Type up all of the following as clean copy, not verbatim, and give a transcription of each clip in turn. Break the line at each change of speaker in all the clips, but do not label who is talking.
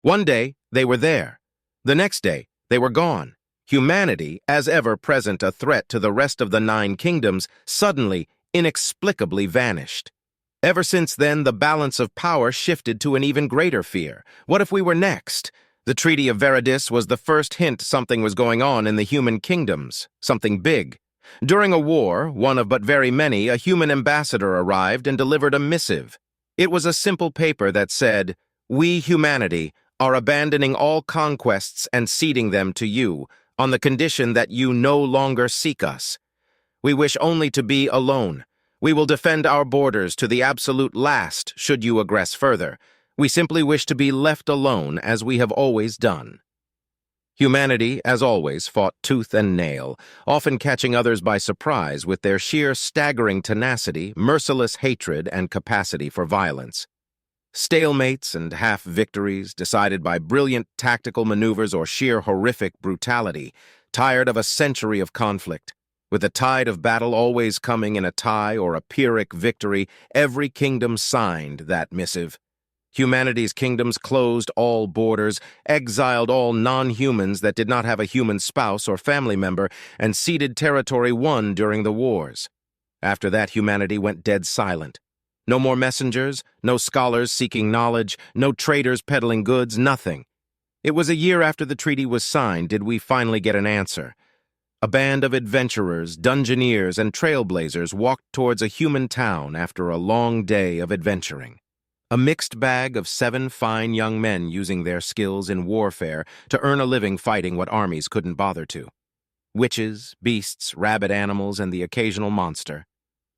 One day, they were there. The next day, they were gone. Humanity, as ever present a threat to the rest of the 9 kingdoms, suddenly, inexplicably vanished. Ever since then, the balance of power shifted to an even greater fear. What if we were next? The Treaty of Veridis was the first hint something was going on in the human kingdoms, something big. During a war, one of but very many, a human ambassador arrived and delivered a missive. It was a simple paper that said, "We, humanity, are abandoning all conquests and ceding them to you, on the condition that you no longer seek us. We wish only to be alone. We will defend our borders to the absolute last should you aggress further. We simply wish to be left alone as we have always done." Humanity, as always, fought tooth and nail, often catching others by surprise with their sheer staggering tenacity, merciless hatred, and capacity for violence. Stalemates and half-victories decided by brilliant tactical maneuvers or sheer horrific brutality, tired of a century of conflict. With the tide of battle always coming in a tie or a Pyrrhic victory, every kingdom signed that missive. Humanity's kingdoms closed all borders, exiled all non-humans that did not have a human spouse or family member, and ceded territory won during the wars. After that, humanity went dead silent. No more messengers, no scholars seeking knowledge, no traders peddling goods, nothing. It was a year after the treaty was signed did we finally get an answer. A band of adventurers, dungeoneers, and trailblazers walked towards a human town after a long day of adventuring. A mixed bag of 7 fine young men using their skills in warfare to earn a living fighting what armies couldn't bother to. Witches, beasts, rabid animals, and the occasional monster.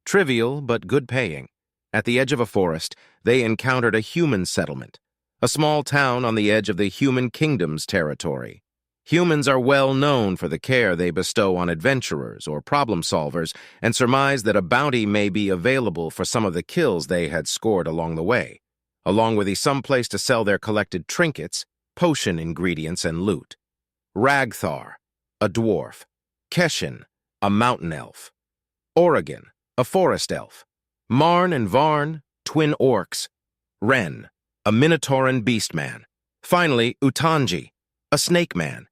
Trivial, but good paying. At the edge of a forest, they encountered a human settlement, a small town on the edge of the human kingdom's territory. Humans are well known for the care they bestow on adventurers or problem solvers, and surmised that a bounty may be available for some of the kills they had scored along the way, along with some place to sell their collected trinkets, potion ingredients, and loot. Ragthar, a dwarf. Keshin, a mountain elf. Oregon, a forest elf. Marn and Varn, twin orcs. Ren, a Minotauran beastman. Finally, Utanji, a snake man.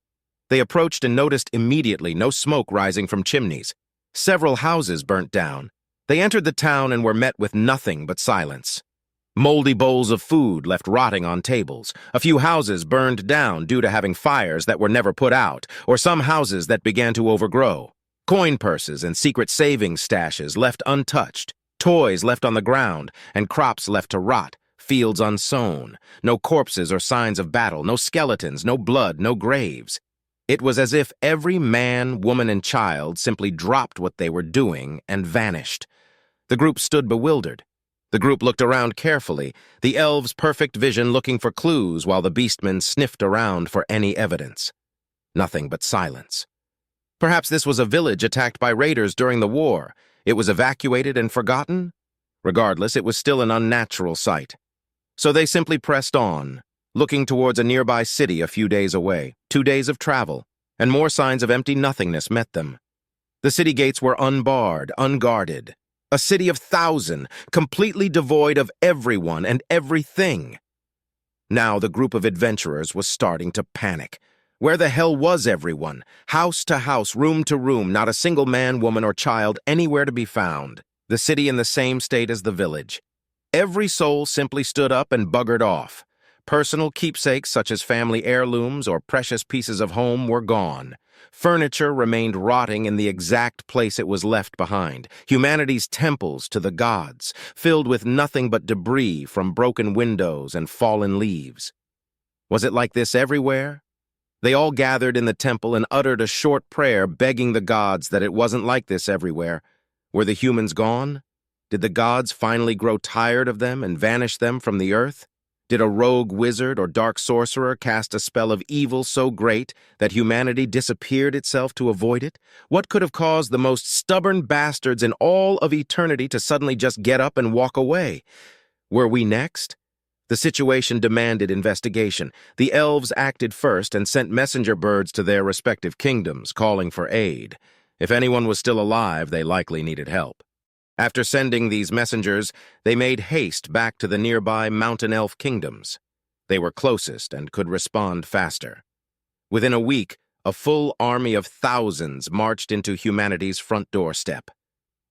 They approached and noticed immediately no smoke rising from chimneys. Several houses burnt down. They entered the town and were met with nothing but silence. Moldy bowls of food left rotting on tables. A few houses burned down due to having fires that were never put out, or some houses that began to overgrow. Coin purses and secret savings stashes left untouched. Toys left on the ground, and crops left to rot. Fields unsown. No corpses or signs of battle. No skeletons, no blood, no graves. It was as if every man, woman, and child simply dropped what they were doing and vanished. The group stood bewildered. The group looked around carefully, the elves' perfect vision looking for clues while the beastmen sniffed around for any evidence. Nothing but silence. Perhaps this was a village attacked by raiders during the war. It was evacuated and forgotten? Regardless, it was still an unnatural sight. So they simply pressed on, looking towards a nearby city a few days away. 2 days of travel, and more signs of empty nothingness met them. The city gates were unbarred, unguarded. A city of 1,000, completely devoid of everyone and everything. Now the group of adventurers was starting to panic. Where the hell was everyone? House to house, room to room, not a single man, woman, or child anywhere to be found. The city in the same state as the village. Every soul simply stood up and buggered off. Personal keepsakes such as family heirlooms or precious pieces of home were gone. Furniture remained rotting in the exact place it was left behind. Humanity's temples to the gods, filled with nothing but debris from broken windows and fallen leaves. Was it like this everywhere? They all gathered in the temple and uttered a short prayer begging the gods that it wasn't like this everywhere. Were the humans gone? Did the gods finally grow tired of them and vanish them from the earth? Did a rogue wizard or dark sorcerer cast a spell of evil so great that humanity disappeared itself to avoid it? What could have caused the most stubborn bastards in all of eternity to suddenly just get up and walk away? Were we next? The situation demanded investigation. The elves acted first and sent messenger birds to their respective kingdoms, calling for aid. If anyone was still alive, they likely needed help. After sending these messengers, they made haste back to the nearby mountain elf kingdoms. They were closest and could respond faster. Within a week, a full army of thousands marched into humanity's front doorstep.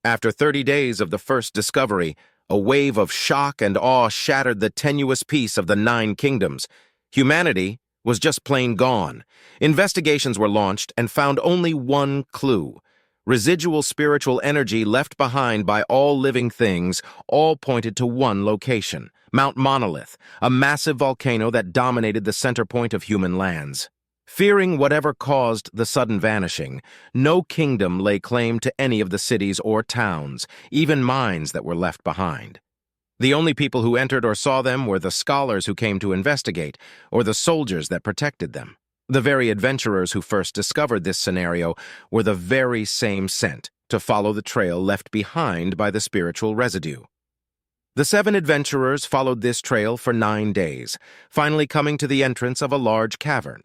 After 30 days of the first discovery, a wave of shock and awe shattered the tenuous peace of the 9 kingdoms. Humanity was just plain gone. Investigations were launched and found only one clue: residual spiritual energy left behind by all living things. All pointed to one location: Mount Monolith, a massive volcano that dominated the center point of human lands. Fearing whatever caused the sudden vanishing, no kingdom lay claim to any of the cities or towns, even mines that were left behind. The only people who entered or saw them were the scholars who came to investigate, or the soldiers that protected them. The very adventurers who first discovered this scenario were the very same sent to follow the trail left behind by the spiritual residue. The 7 adventurers followed this trail for 9 days, finally coming to the entrance of a large cavern.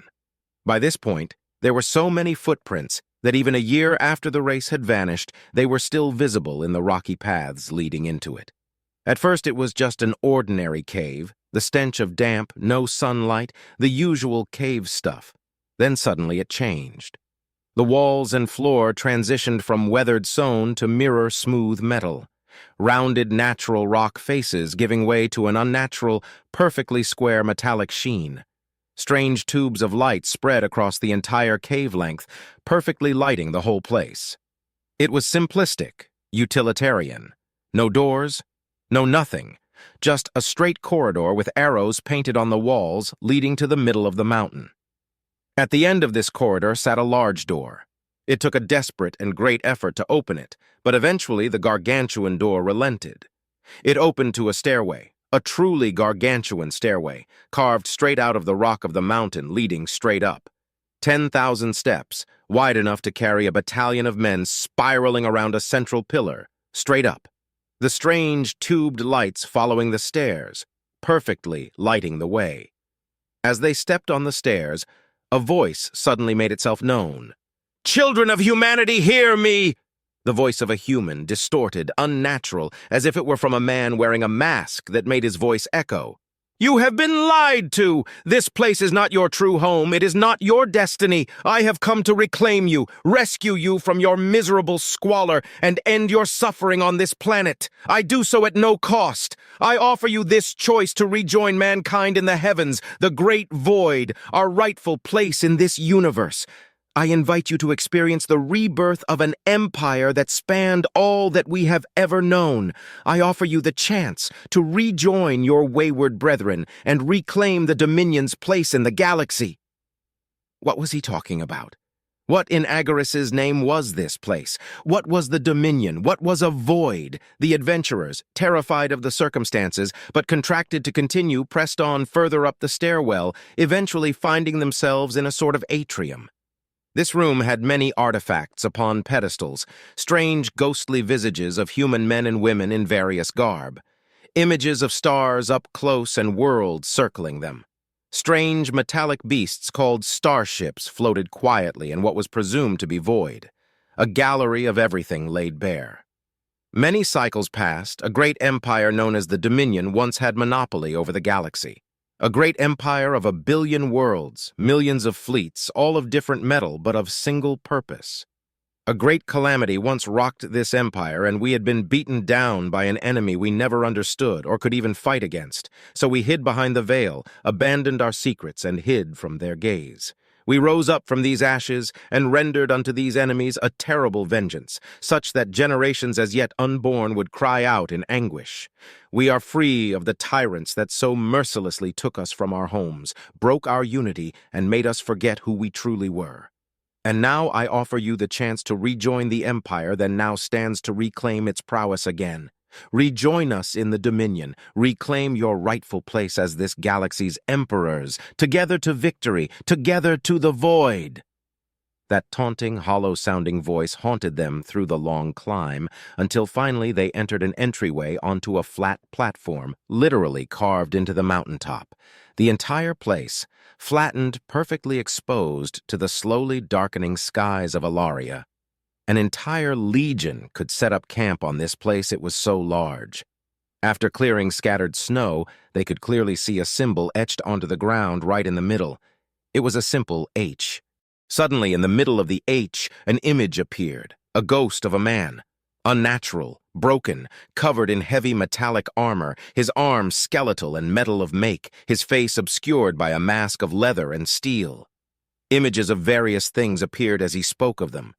By this point, there were so many footprints that even a year after the race had vanished, they were still visible in the rocky paths leading into it. At first, it was just an ordinary cave, the stench of damp, no sunlight, the usual cave stuff. Then suddenly it changed. The walls and floor transitioned from weathered stone to mirror-smooth metal, rounded natural rock faces giving way to an unnatural, perfectly square metallic sheen. Strange tubes of light spread across the entire cave length, perfectly lighting the whole place. It was simplistic, utilitarian. No doors, no nothing, just a straight corridor with arrows painted on the walls leading to the middle of the mountain. At the end of this corridor sat a large door. It took a desperate and great effort to open it, but eventually the gargantuan door relented. It opened to a stairway. A truly gargantuan stairway, carved straight out of the rock of the mountain, leading straight up. 10,000 steps, wide enough to carry a battalion of men spiraling around a central pillar, straight up. The strange tubed lights following the stairs, perfectly lighting the way. As they stepped on the stairs, a voice suddenly made itself known. "Children of humanity, hear me!" The voice of a human, distorted, unnatural, as if it were from a man wearing a mask that made his voice echo. "You have been lied to! This place is not your true home. It is not your destiny. I have come to reclaim you, rescue you from your miserable squalor, and end your suffering on this planet. I do so at no cost. I offer you this choice to rejoin mankind in the heavens, the great void, our rightful place in this universe. I invite you to experience the rebirth of an empire that spanned all that we have ever known. I offer you the chance to rejoin your wayward brethren and reclaim the Dominion's place in the galaxy." What was he talking about? What in Agoras's name was this place? What was the Dominion? What was a void? The adventurers, terrified of the circumstances, but contracted to continue, pressed on further up the stairwell, eventually finding themselves in a sort of atrium. This room had many artifacts upon pedestals, strange ghostly visages of human men and women in various garb, images of stars up close and worlds circling them. Strange metallic beasts called starships floated quietly in what was presumed to be void. A gallery of everything laid bare. Many cycles passed. A great empire known as the Dominion once had monopoly over the galaxy. A great empire of 1 billion worlds, millions of fleets, all of different metal but of single purpose. A great calamity once rocked this empire, and we had been beaten down by an enemy we never understood or could even fight against. So we hid behind the veil, abandoned our secrets, and hid from their gaze. We rose up from these ashes and rendered unto these enemies a terrible vengeance, such that generations as yet unborn would cry out in anguish. We are free of the tyrants that so mercilessly took us from our homes, broke our unity, and made us forget who we truly were. And now I offer you the chance to rejoin the empire that now stands to reclaim its prowess again. Rejoin us in the Dominion. Reclaim your rightful place as this galaxy's emperors. Together to victory. Together to the void. That taunting, hollow-sounding voice haunted them through the long climb, until finally they entered an entryway onto a flat platform, literally carved into the mountaintop. The entire place, flattened, perfectly exposed to the slowly darkening skies of Alaria. An entire legion could set up camp on this place, it was so large. After clearing scattered snow, they could clearly see a symbol etched onto the ground right in the middle. It was a simple H. Suddenly, in the middle of the H, an image appeared, a ghost of a man. Unnatural, broken, covered in heavy metallic armor, his arms skeletal and metal of make, his face obscured by a mask of leather and steel. Images of various things appeared as he spoke of them.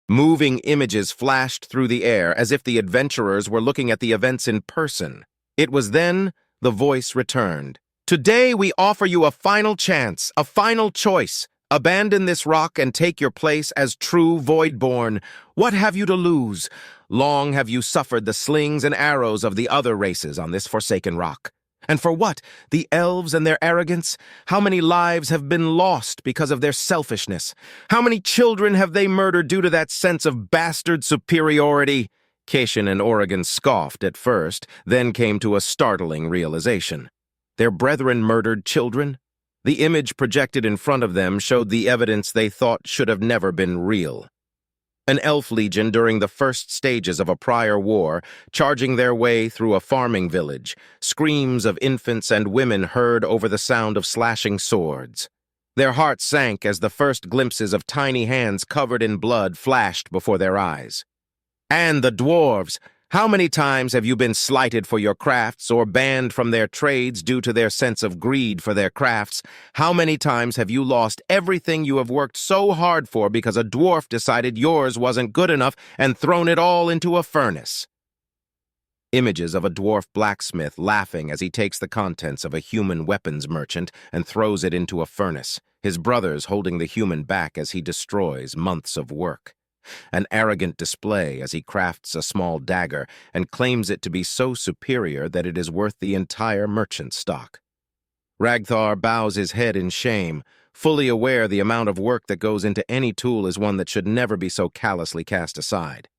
Moving images flashed through the air as if the adventurers were looking at the events in person. It was then the voice returned. "Today we offer you a final chance, a final choice. Abandon this rock and take your place as true Voidborn. What have you to lose? Long have you suffered the slings and arrows of the other races on this forsaken rock. And for what? The elves and their arrogance? How many lives have been lost because of their selfishness? How many children have they murdered due to that sense of bastard superiority?" Cation and Oregon scoffed at first, then came to a startling realization. Their brethren murdered children? The image projected in front of them showed the evidence they thought should have never been real. An elf legion during the first stages of a prior war, charging their way through a farming village, screams of infants and women heard over the sound of slashing swords. Their hearts sank as the first glimpses of tiny hands covered in blood flashed before their eyes. And the dwarves! How many times have you been slighted for your crafts or banned from their trades due to their sense of greed for their crafts? How many times have you lost everything you have worked so hard for because a dwarf decided yours wasn't good enough and thrown it all into a furnace? Images of a dwarf blacksmith laughing as he takes the contents of a human weapons merchant and throws it into a furnace, his brothers holding the human back as he destroys months of work. An arrogant display as he crafts a small dagger and claims it to be so superior that it is worth the entire merchant stock. Ragthar bows his head in shame, fully aware the amount of work that goes into any tool is one that should never be so callously cast aside.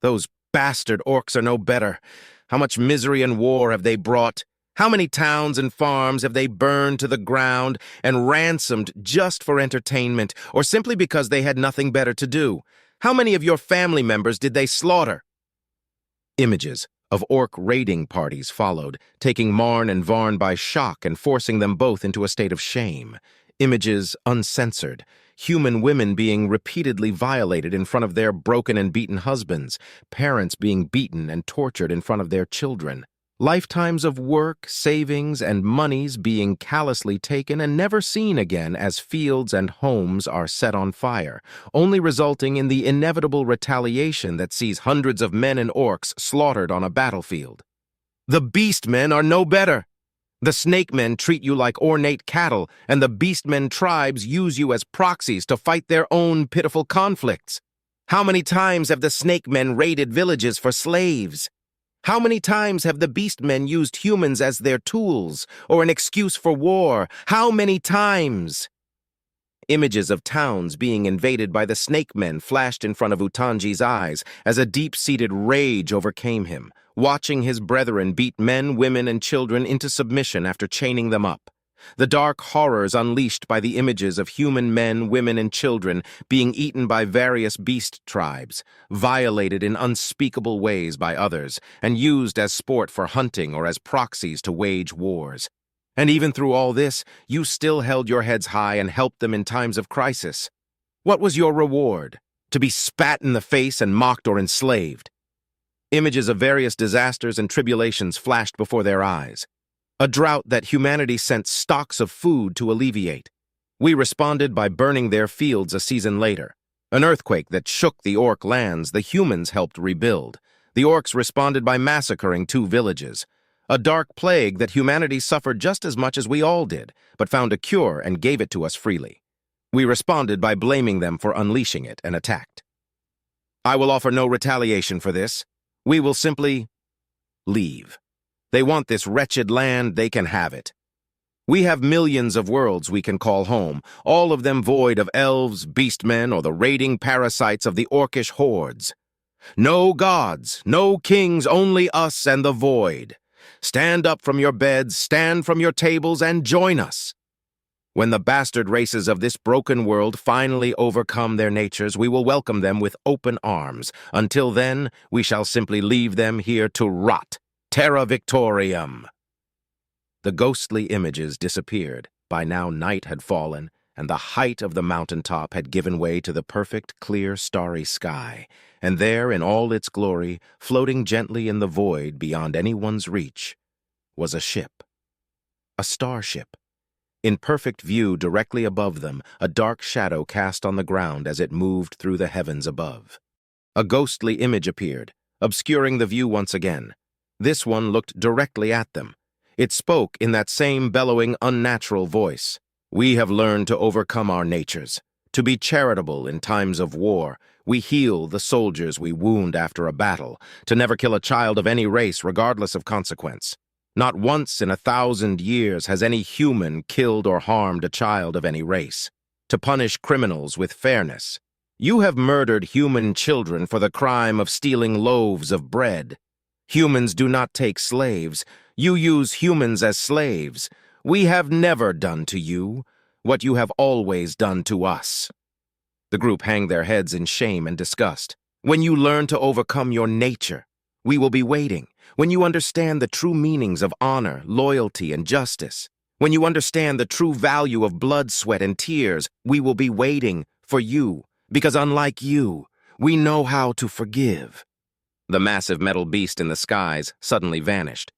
Those bastard orcs are no better. How much misery and war have they brought? How many towns and farms have they burned to the ground and ransomed just for entertainment, or simply because they had nothing better to do? How many of your family members did they slaughter? Images of orc raiding parties followed, taking Marn and Varn by shock and forcing them both into a state of shame. Images uncensored, human women being repeatedly violated in front of their broken and beaten husbands, parents being beaten and tortured in front of their children. Lifetimes of work, savings, and monies being callously taken and never seen again as fields and homes are set on fire, only resulting in the inevitable retaliation that sees hundreds of men and orcs slaughtered on a battlefield. The beastmen are no better. The snakemen treat you like ornate cattle, and the beastmen tribes use you as proxies to fight their own pitiful conflicts. How many times have the snakemen raided villages for slaves? How many times have the beastmen used humans as their tools or an excuse for war? How many times? Images of towns being invaded by the snakemen flashed in front of Utanji's eyes as a deep-seated rage overcame him, watching his brethren beat men, women, and children into submission after chaining them up. The dark horrors unleashed by the images of human men, women, and children being eaten by various beast tribes, violated in unspeakable ways by others, and used as sport for hunting or as proxies to wage wars. And even through all this, you still held your heads high and helped them in times of crisis. What was your reward? To be spat in the face and mocked or enslaved? Images of various disasters and tribulations flashed before their eyes. A drought that humanity sent stocks of food to alleviate. We responded by burning their fields a season later. An earthquake that shook the orc lands the humans helped rebuild. The orcs responded by massacring 2 villages. A dark plague that humanity suffered just as much as we all did, but found a cure and gave it to us freely. We responded by blaming them for unleashing it and attacked. I will offer no retaliation for this. We will simply leave. They want this wretched land, they can have it. We have millions of worlds we can call home, all of them void of elves, beastmen, or the raiding parasites of the orcish hordes. No gods, no kings, only us and the void. Stand up from your beds, stand from your tables, and join us. When the bastard races of this broken world finally overcome their natures, we will welcome them with open arms. Until then, we shall simply leave them here to rot. Terra Victoriam! The ghostly images disappeared. By now night had fallen, and the height of the mountaintop had given way to the perfect, clear, starry sky, and there, in all its glory, floating gently in the void beyond anyone's reach, was a ship. A starship. In perfect view directly above them, a dark shadow cast on the ground as it moved through the heavens above. A ghostly image appeared, obscuring the view once again. This one looked directly at them. It spoke in that same bellowing, unnatural voice. We have learned to overcome our natures, to be charitable in times of war. We heal the soldiers we wound after a battle, to never kill a child of any race regardless of consequence. Not once in 1,000 years has any human killed or harmed a child of any race. To punish criminals with fairness. You have murdered human children for the crime of stealing loaves of bread. Humans do not take slaves. You use humans as slaves. We have never done to you what you have always done to us. The group hang their heads in shame and disgust. When you learn to overcome your nature, we will be waiting. When you understand the true meanings of honor, loyalty, and justice, when you understand the true value of blood, sweat, and tears, we will be waiting for you, because unlike you, we know how to forgive. The massive metal beast in the skies suddenly vanished.